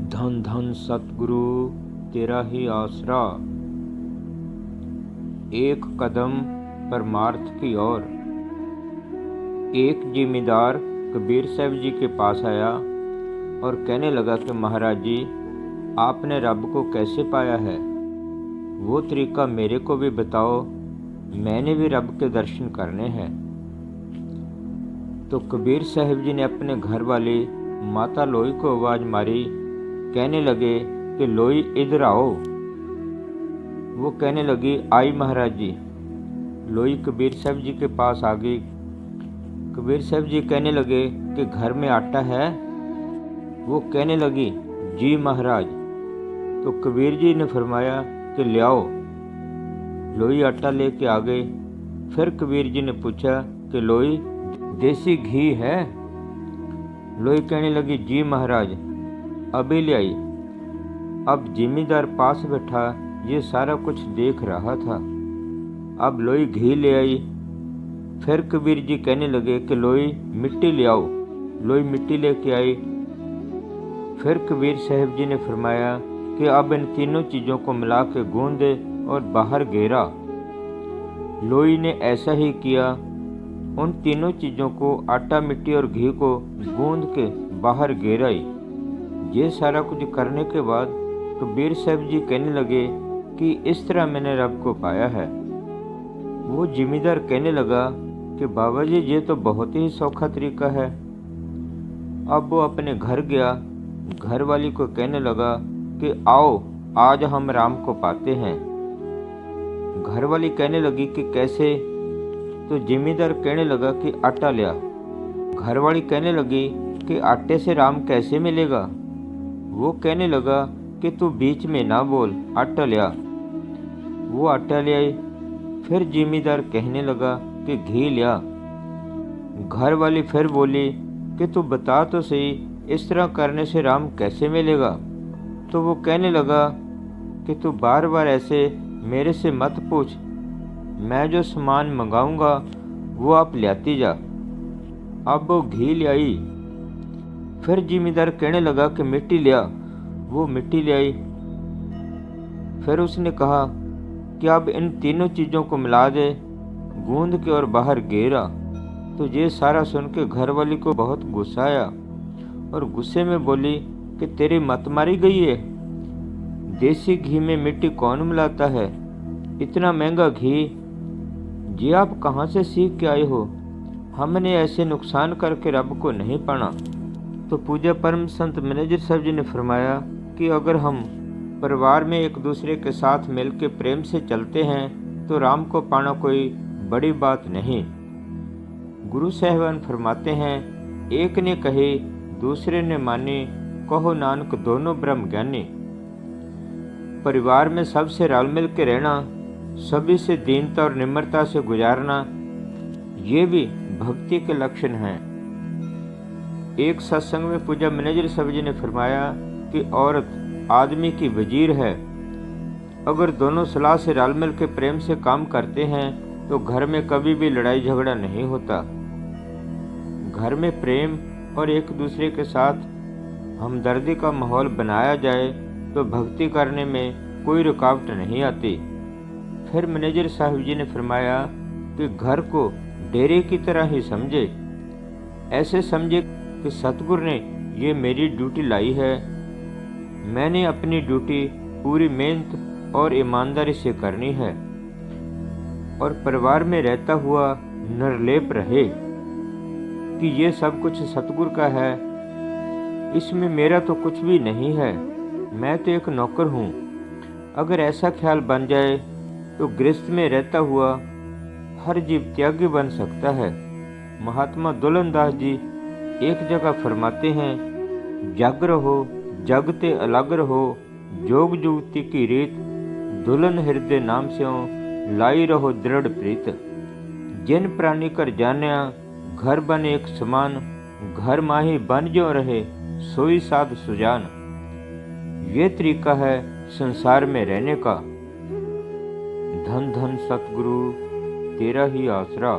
धन धन सतगुरु तेरा ही आसरा। एक कदम परमार्थ की ओर। एक जिमीदार कबीर साहब जी के पास आया और कहने लगा कि महाराज जी, आपने रब को कैसे पाया है, वो तरीका मेरे को भी बताओ, मैंने भी रब के दर्शन करने हैं। तो कबीर साहब जी ने अपने घर वाली माता लोई को आवाज़ मारी, कहने लगे कि लोई इधर आओ। वो कहने लगी, आई महाराज जी। लोई कबीर साहब जी के पास आ गई। कबीर साहब जी कहने लगे कि घर में आटा है। वो कहने लगी, जी महाराज। तो कबीर जी ने फरमाया कि ले आओ। लोई आटा लेके आ गए। फिर कबीर जी ने पूछा कि लोई देसी घी है? लोई कहने लगी, जी महाराज, अभी ले आई। अब जिमीदार पास बैठा ये सारा कुछ देख रहा था। अब लोई घी ले आई। फिर कबीर जी कहने लगे कि लोई मिट्टी ले आओ। लोई मिट्टी लेके आई। फिर कबीर साहब जी ने फरमाया कि अब इन तीनों चीज़ों को मिला के गूंद दे और बाहर घेरा। लोई ने ऐसा ही किया। उन तीनों चीज़ों को, आटा, मिट्टी और घी को गूंद के बाहर घेराई। ये सारा कुछ करने के बाद कबीर साहब जी कहने लगे कि इस तरह मैंने रब को पाया है। वो जिमीदार कहने लगा कि बाबा जी, ये तो बहुत ही सौखा तरीका है। अब वो अपने घर गया। घर वाली को कहने लगा कि आओ, आज हम राम को पाते हैं। घर वाली कहने लगी कि कैसे? तो जिमीदार कहने लगा कि आटा लिया। घर वाली कहने लगी कि आटे से राम कैसे मिलेगा? वो कहने लगा कि तू बीच में ना बोल, आटा लिया। वो आटा ले आई। फिर जिमीदार कहने लगा कि घी लिया। घर वाली फिर बोली कि तू बता तो सही, इस तरह करने से राम कैसे मिलेगा? तो वो कहने लगा कि तू बार बार ऐसे मेरे से मत पूछ, मैं जो सामान मंगाऊंगा वो आप लाती जा। अब वो घी ले आई। फिर जिमीदार कहने लगा कि मिट्टी लिया। वो मिट्टी ले आई। फिर उसने कहा कि अब इन तीनों चीज़ों को मिला दे, गूंद के और बाहर घेरा। तो ये सारा सुन के घर वाली को बहुत गुस्सा आया और गुस्से में बोली कि तेरी मत मारी गई है। देसी घी में मिट्टी कौन मिलाता है? इतना महंगा घी ये आप कहाँ से सीख के आए हो? हमने ऐसे नुकसान करके रब को नहीं पाना। तो पूज्य परम संत मैनेजर साहब जी ने फरमाया कि अगर हम परिवार में एक दूसरे के साथ मिल के प्रेम से चलते हैं तो राम को पाना कोई बड़ी बात नहीं। गुरु साहिबान फरमाते हैं, एक ने कही दूसरे ने मानी, कहो नानक दोनों ब्रह्म ज्ञानी। परिवार में सबसे रल मिल के रहना, सभी से दीनता और निम्रता से गुजारना, ये भी भक्ति के लक्षण हैं। एक सत्संग में पूज्य मैनेजर साहब जी ने फरमाया कि औरत आदमी की वजीर है। अगर दोनों सलाह से रल मिल के प्रेम से काम करते हैं तो घर में कभी भी लड़ाई झगड़ा नहीं होता। घर में प्रेम और एक दूसरे के साथ हमदर्दी का माहौल बनाया जाए तो भक्ति करने में कोई रुकावट नहीं आती। फिर मैनेजर साहब जी ने फरमाया कि घर को डेरे की तरह ही समझे। ऐसे समझे कि सतगुरु ने ये मेरी ड्यूटी लाई है, मैंने अपनी ड्यूटी पूरी मेहनत और ईमानदारी से करनी है और परिवार में रहता हुआ निर्लेप रहे कि ये सब कुछ सतगुरु का है, इसमें मेरा तो कुछ भी नहीं है, मैं तो एक नौकर हूँ। अगर ऐसा ख्याल बन जाए तो गृहस्थ में रहता हुआ हर जीव त्यागी बन सकता है। महात्मा दुल्हनदास जी एक जगह फरमाते हैं, जग रहो जगते अलग रहो, जोग जुगति की रीत, दुल्हन हृदय नाम स्यों, लाई रहो दृढ़ प्रीत। जिन प्राणी कर जान्या, घर बन एक समान, घर माही बन जो रहे, सोई साध सुजान। ये तरीका है संसार में रहने का। धन धन सतगुरु तेरा ही आसरा।